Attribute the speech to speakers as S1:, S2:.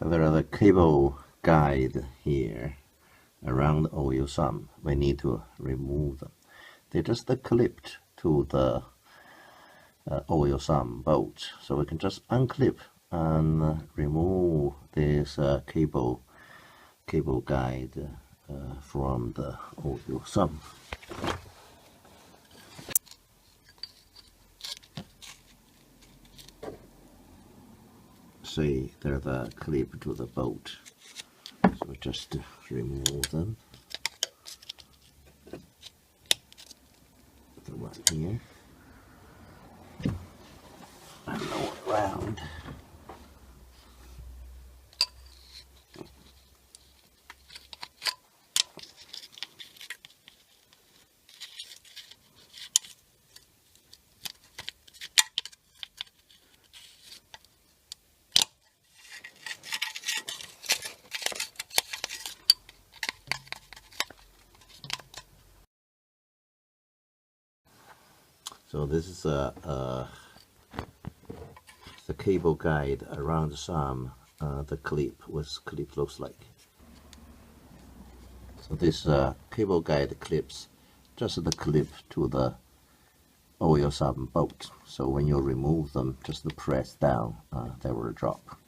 S1: There are the cable guide here around the oil sump. We need to remove them. They're just clipped to the oil sump bolt, so we can just unclip and remove this cable guide from the oil sump. See, they're the clip to the bolt, so we just remove them. The one here and lower around. So this is the cable guide around the sump. The clip, what clip looks like. So this cable guide clips just the clip to the oil sump bolt. So when you remove them, just press down, they will drop.